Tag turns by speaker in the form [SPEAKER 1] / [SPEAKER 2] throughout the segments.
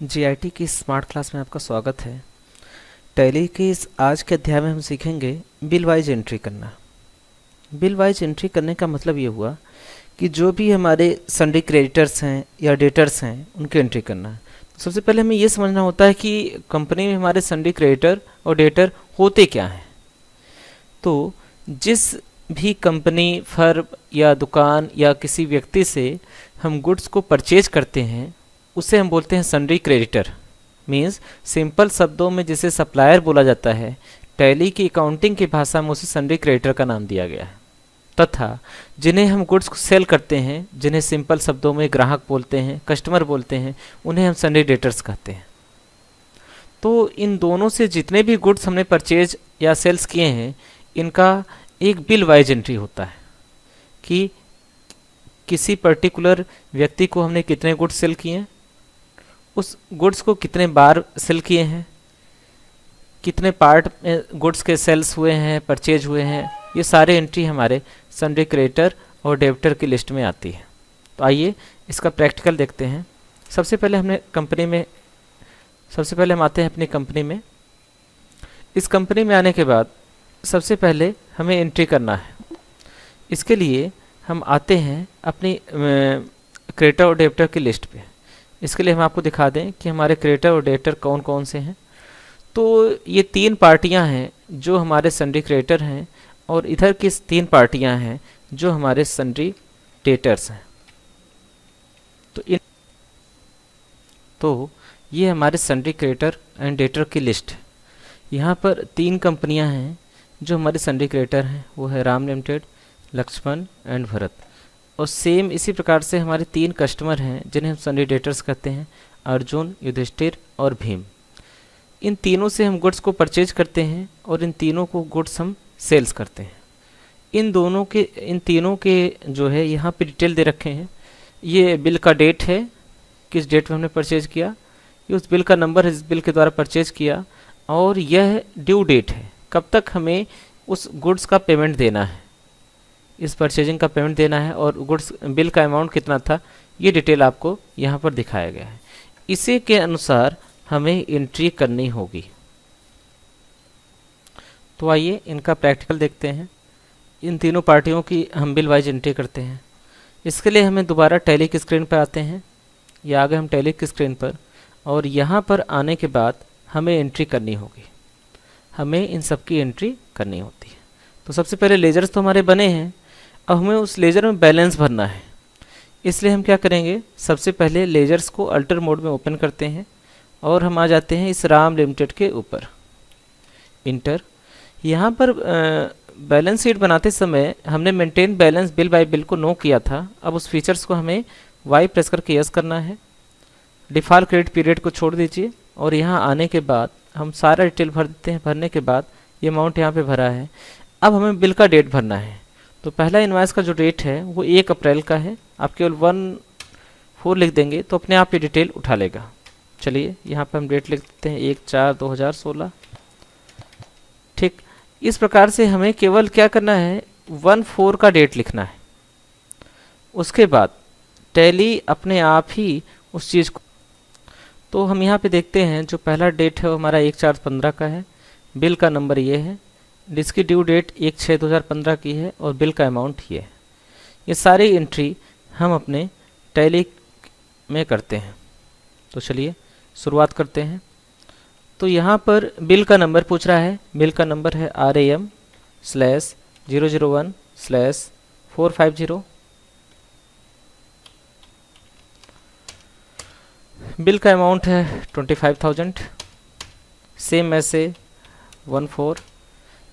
[SPEAKER 1] GIT की smart class में आपका स्वागत है। टैली के इस आज के अध्याय में हम सीखेंगे बिल वाइज एंट्री करना। बिल वाइज एंट्री करने का मतलब ये हुआ कि जो भी हमारे सन्डी क्रेडिटर्स हैं या डेटर्स हैं उनकी एंट्री करना है। तो सबसे पहले हमें ये समझना होता है कि कंपनी में हमारे सन्डी क्रेडिटर और डेटर होते क्या हैं। तो जिस भी कंपनी, फर्म या दुकान या किसी व्यक्ति से हम गुड्स को परचेज करते हैं उसे हम बोलते हैं सन्डी क्रेडिटर। मीन्स सिंपल शब्दों में जिसे सप्लायर बोला जाता है, टैली की अकाउंटिंग की भाषा में उसे सन्डी क्रेडिटर का नाम दिया गया है। तथा जिन्हें हम गुड्स को सेल करते हैं, जिन्हें सिंपल शब्दों में ग्राहक बोलते हैं, कस्टमर बोलते हैं, उन्हें हम सन्डी डेटर्स कहते हैं। तो इन दोनों से जितने भी गुड्स हमने परचेज या सेल्स किए हैं, इनका एक बिल वाइज एंट्री होता है कि किसी पर्टिकुलर व्यक्ति को हमने कितने गुड्स सेल किए हैं, उस गुड्स को कितने बार सेल किए हैं, कितने पार्ट में गुड्स के सेल्स हुए हैं, परचेज हुए हैं, ये सारे एंट्री हमारे सन्डी क्रेडिटर और डेबिटर की लिस्ट में आती है। तो आइए इसका प्रैक्टिकल देखते हैं। सबसे पहले हम आते हैं अपनी कंपनी में। इस कंपनी में आने के बाद सबसे पहले हमें एंट्री करना है। इसके लिए हम आते हैं अपनी क्रेडिटर और डेबिटर की लिस्ट पे। इसके लिए हम आपको दिखा दें कि हमारे क्रेडिटर और डेबिटर कौन कौन से हैं। तो ये तीन पार्टियां हैं जो हमारे सन्डी क्रेडिटर हैं और इधर की तीन पार्टियां हैं जो हमारे सन्डी डेटर्स हैं। तो ये हमारे सन्डी क्रेडिटर एंड डेटर की लिस्ट है। यहाँ पर तीन कंपनियां हैं जो हमारे सन्डी क्रेडिटर हैं, वो है राम लिमिटेड, लक्ष्मण एंड भरत। और सेम इसी प्रकार से हमारे तीन कस्टमर हैं जिन्हें हम सन्डी डेटर्स कहते हैं, अर्जुन, युधिष्ठिर और भीम। इन तीनों से हम गुड्स को परचेज करते हैं और इन तीनों को गुड्स हम सेल्स करते हैं। इन तीनों के जो है यहाँ पे डिटेल दे रखे हैं। ये बिल का डेट है, किस डेट में हमने परचेज किया, ये उस बिल का नंबर है जिस बिल के द्वारा परचेज किया, और यह ड्यू डेट है, कब तक हमें उस गुड्स का पेमेंट देना है, इस परचेजिंग का पेमेंट देना है, और गुड्स बिल का अमाउंट कितना था, ये डिटेल आपको यहाँ पर दिखाया गया है। इसी के अनुसार हमें एंट्री करनी होगी। तो आइए इनका प्रैक्टिकल देखते हैं। इन तीनों पार्टियों की हम बिल वाइज एंट्री करते हैं। इसके लिए हमें दोबारा टैली की स्क्रीन पर आते हैं, या आगे हम टैली की स्क्रीन पर, और यहाँ पर आने के बाद हमें एंट्री करनी होगी। हमें इन सब की एंट्री करनी होती है। तो सबसे पहले लेजर्स तो हमारे बने हैं, अब हमें उस लेजर में बैलेंस भरना है। इसलिए हम क्या करेंगे, सबसे पहले लेजर्स को अल्टर मोड में ओपन करते हैं और हम आ जाते हैं इस राम लिमिटेड के ऊपर, इंटर। यहाँ पर बैलेंस शीट बनाते समय हमने maintain balance bill bye bill को नो किया था। अब उस फीचर्स को हमें वाई प्रेस करके यस करना है। डिफ़ॉल्ट क्रेडिट पीरियड को छोड़ दीजिए और यहाँ आने के बाद हम सारा डिटेल भर देते हैं। भरने के बाद ये अमाउंट यहाँ पे भरा है। अब हमें बिल का डेट भरना है। तो पहला इनवॉइस का जो डेट है वो 1 अप्रैल का है। आप केवल 1/4 लिख देंगे तो अपने आप ये डिटेल उठा लेगा। चलिए यहाँ पर हम डेट लिख देते हैं 1/4/2016। ठीक, इस प्रकार से हमें केवल क्या करना है, 1/4 का डेट लिखना है। उसके बाद टैली अपने आप ही उस चीज़ को, तो हम यहाँ पे देखते हैं जो पहला डेट है वो हमारा 1/4/15 का है। बिल का नंबर ये है, जिसकी ड्यू डेट 1/6/2015 की है और बिल का अमाउंट ये है। ये सारी एंट्री हम अपने टैली में करते हैं। तो चलिए शुरुआत करते हैं। तो यहाँ पर बिल का नंबर पूछ रहा है। बिल का नंबर है RAM/001/450। बिल का अमाउंट है 25,000, सेम ऐसे 1/4।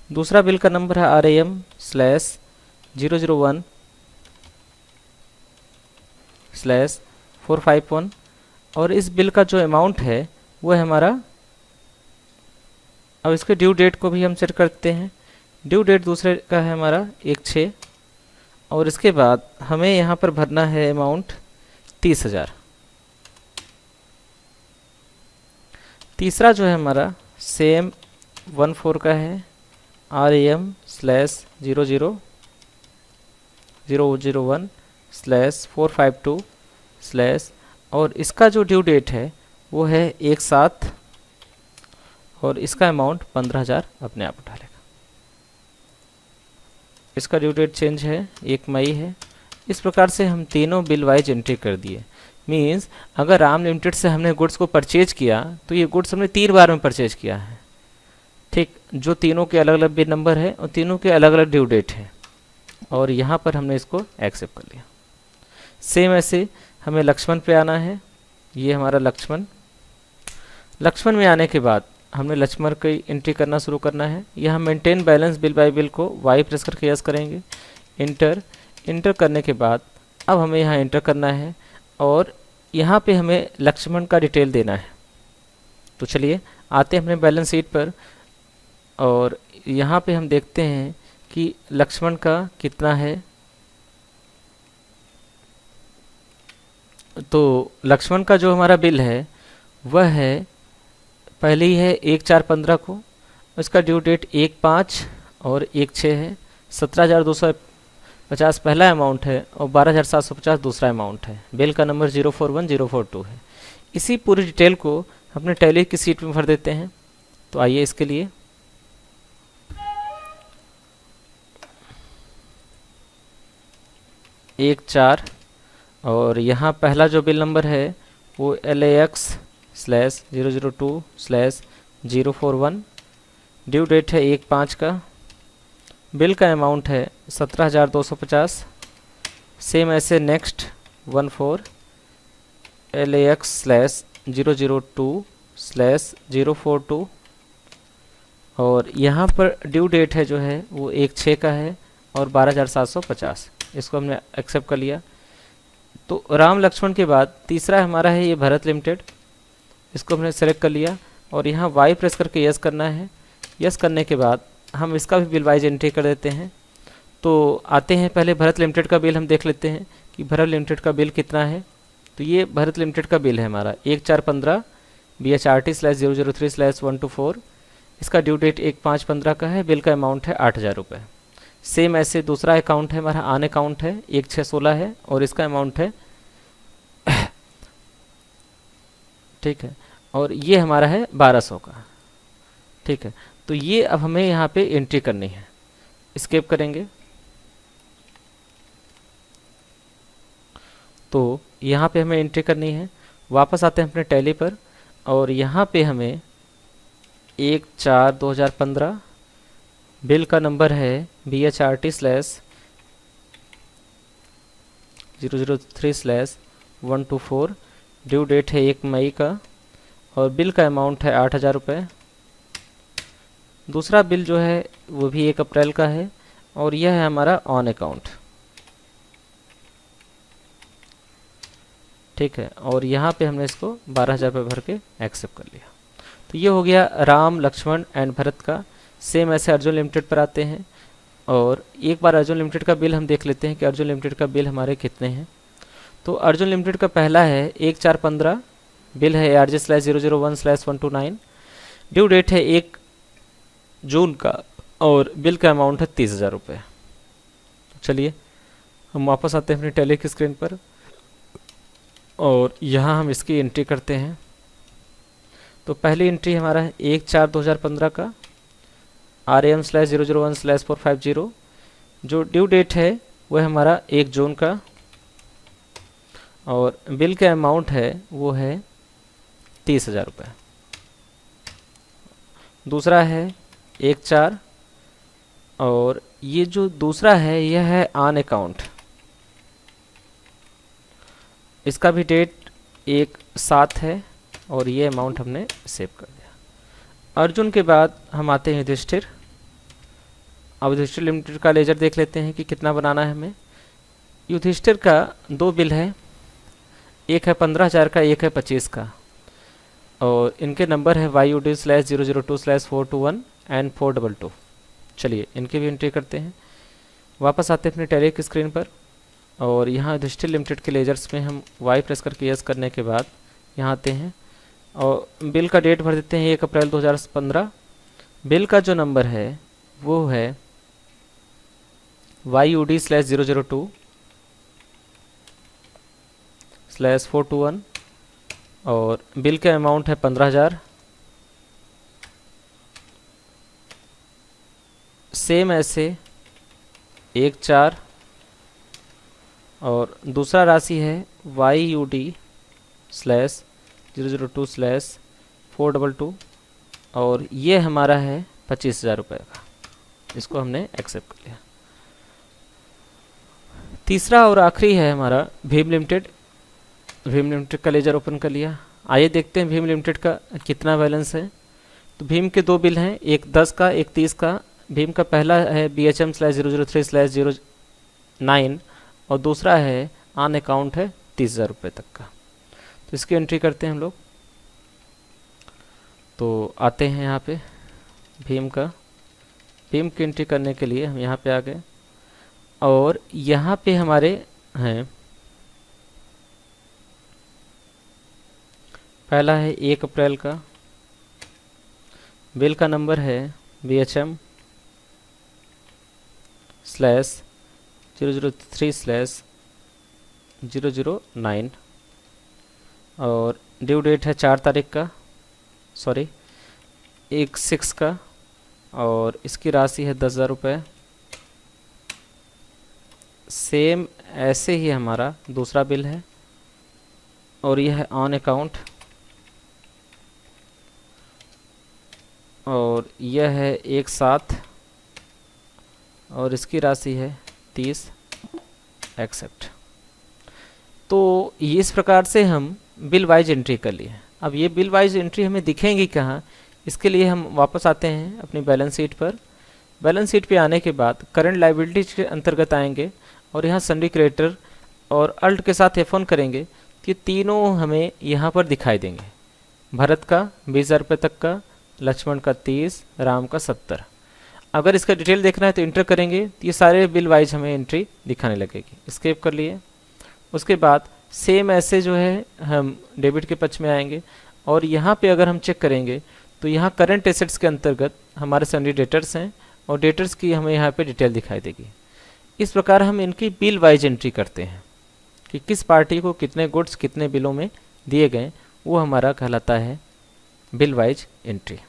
[SPEAKER 1] दूसरा बिल का नंबर है RAM/001/451, और इस बिल का जो अमाउंट है वो है हमारा, अब इसके ड्यू डेट को भी हम सेट करते हैं। ड्यू डेट दूसरे का है हमारा 1/6, और इसके बाद हमें यहाँ पर भरना है अमाउंट 30,000। तीसरा जो है हमारा सेम 1/4 का है, RAM/00001/452/ और इसका जो ड्यू डेट है वो है 1/7 और इसका अमाउंट 15,000 अपने आप उठा लेगा। इसका ड्यू डेट चेंज है 1 मई है। इस प्रकार से हम तीनों बिल वाइज एंट्री कर दिए। मीन्स अगर राम लिमिटेड से हमने गुड्स को परचेज किया तो ये गुड्स हमने 3 बार में परचेज किया है, ठीक, जो तीनों के अलग अलग बिल नंबर है और तीनों के अलग अलग ड्यू डेट है, और यहाँ पर हमने इसको एक्सेप्ट कर लिया। सेम ऐसे हमें लक्ष्मण पे आना है। ये हमारा लक्ष्मण में आने के बाद हमने लक्ष्मण की एंट्री करना शुरू करना है। यह हम maintain balance bill bye bill को वाई प्रेस करके यस करेंगे। इंटर करने के बाद अब हमें यहाँ इंटर करना है और यहाँ पे हमें लक्ष्मण का डिटेल देना है। तो चलिए आते हैं अपने बैलेंस शीट पर और यहाँ पे हम देखते हैं कि लक्ष्मण का कितना है। तो लक्ष्मण का जो हमारा बिल है वह है, पहले ही है 1/4/15 को, उसका ड्यू डेट 1/5 और 1/6 है। 17,250 पहला अमाउंट है और 12,750 दूसरा अमाउंट है। बिल का नंबर 041042 है। इसी पूरी डिटेल को अपने टैली की सीट में भर देते हैं। तो आइए इसके लिए एक 4 और यहाँ पहला जो बिल नंबर है वो LAX/002/041, ड्यू डेट है 1/5 का, बिल का अमाउंट है 17,250। सेम ऐसे नेक्स्ट 14 LAX/002/042 और यहाँ पर ड्यू डेट है जो है वो 1/6 का है और 12,750। इसको हमने एक्सेप्ट कर लिया। तो राम लक्ष्मण के बाद तीसरा हमारा है ये भरत लिमिटेड, इसको हमने सेलेक्ट कर लिया और यहाँ वाई प्रेस करके यस करना है। यस करने के बाद हम इसका भी बिल वाइज एंट्री कर देते हैं। तो आते हैं पहले भरत लिमिटेड का बिल हम देख लेते हैं कि भरत लिमिटेड का बिल कितना है। तो ये भरत लिमिटेड का बिल है हमारा 1/4/15 BHRT/003/124। इसका ड्यू डेट 1/5/15 का है। बिल का अमाउंट है 8,000 रुपये। सेम ऐसे दूसरा अकाउंट है हमारा आन अकाउंट है 1/6/16 है और इसका अमाउंट है ठीक है, और ये हमारा है 1200 का। ठीक है, तो ये अब हमें यहाँ पे एंट्री करनी है। एस्केप करेंगे तो यहाँ पे हमें एंट्री करनी है। वापस आते हैं अपने टैली पर और यहाँ पे हमें 1/4/2015 बिल का नंबर है BHRT/003/124, ड्यू डेट है 1 मई का और बिल का अमाउंट है 8,000 रुपये। दूसरा बिल जो है वो भी 1 अप्रैल का है और यह है हमारा ऑन अकाउंट। ठीक है, और यहाँ पे हमने इसको 12,000 रुपये भर के एक्सेप्ट कर लिया। तो ये हो गया राम लक्ष्मण एंड भरत का। सेम ऐसे अर्जुन लिमिटेड पर आते हैं और एक बार अर्जुन लिमिटेड का बिल हम देख लेते हैं कि अर्जुन लिमिटेड का बिल हमारे कितने हैं। तो अर्जुन लिमिटेड का पहला है 1/4/15, बिल है ARG/001/129, ड्यू डेट है 1 जून का और बिल का अमाउंट है 30,000 रुपये। चलिए हम वापस आते हैं अपनी टैली की स्क्रीन पर और यहाँ हम इसकी एंट्री करते हैं। तो पहली एंट्री हमारा है 1/4/2015 का RAM/001/450, जो ड्यू डेट है वह हमारा 1 जून का और बिल का अमाउंट है वो है 30,000 रुपये। दूसरा है 1/4 और ये जो दूसरा है यह है ऑन अकाउंट, इसका भी डेट 1/7 है और ये अमाउंट हमने सेव कर दिया। अर्जुन के बाद हम आते हैं युधिष्ठिर। अब युधिष्ठिर लिमिटेड का लेजर देख लेते हैं कि कितना बनाना है हमें। युधिष्ठिर का 2 बिल है, एक है 15,000 का, एक है 25 का और इनके नंबर है YUD/002/421 एंड 422। चलिए इनकी भी एंट्री करते हैं। वापस आते हैं अपने टैली की स्क्रीन पर और यहाँ युधिष्ठिर लिमिटेड के लेजर्स में हम वाई प्रेस करके यस करने के बाद यहाँ आते हैं और बिल का डेट भर देते हैं 1 अप्रैल 2015। बिल का जो नंबर है वो है YUD/002/421 और बिल का अमाउंट है 15,000। सेम ऐसे 1/4 और दूसरा राशि है YUD/002/422 और ये हमारा है 25,000 रुपये का। इसको हमने एक्सेप्ट कर लिया। तीसरा और आखिरी है हमारा भीम लिमिटेड। भीम लिमिटेड का लेजर ओपन कर लिया। आइए देखते हैं भीम लिमिटेड का कितना बैलेंस है। तो भीम के दो बिल हैं, एक 10 का एक 30 का। भीम का पहला है BHM/003/09 और दूसरा है ऑन अकाउंट है 30,000 रुपये तक का। तो इसकी एंट्री करते हैं हम लोग। तो आते हैं यहाँ पे भीम की एंट्री करने के लिए हम यहाँ पे आ गए और यहाँ पे हमारे हैं, पहला है 1 अप्रैल का। बिल का नंबर है BHM/003/009 और ड्यू डेट है 4 तारीख का, 1/6 का और इसकी राशि है 10,000 रुपये। सेम ऐसे ही हमारा दूसरा बिल है और यह है ऑन अकाउंट और यह है 1/7 और इसकी राशि है 30, एक्सेप्ट। तो इस प्रकार से हम बिल वाइज एंट्री कर लिए। अब ये बिल वाइज एंट्री हमें दिखेंगी कहाँ, इसके लिए हम वापस आते हैं अपनी बैलेंस शीट पर। बैलेंस शीट पे आने के बाद करंट लायबिलिटीज के अंतर्गत आएंगे और यहाँ सन्डी क्रेडिटर और अल्ट के साथ F1 करेंगे तो ये तीनों हमें यहाँ पर दिखाई देंगे। भरत का 20,000 रुपये तक का, लक्ष्मण का 30, राम का 70। अगर इसका डिटेल देखना है तो इंटर करेंगे तो ये सारे बिल वाइज हमें एंट्री दिखाने लगेगी। स्केप कर लिए। उसके बाद सेम ऐसे जो है हम डेबिट के पक्ष में आएंगे और यहाँ पे अगर हम चेक करेंगे तो यहाँ करंट एसेट्स के अंतर्गत हमारे सन्डी डेटर्स हैं और डेटर्स की हमें यहाँ पे डिटेल दिखाई देगी। इस प्रकार हम इनकी बिल वाइज एंट्री करते हैं कि किस पार्टी को कितने गुड्स कितने बिलों में दिए गए, वो हमारा कहलाता है बिल वाइज एंट्री।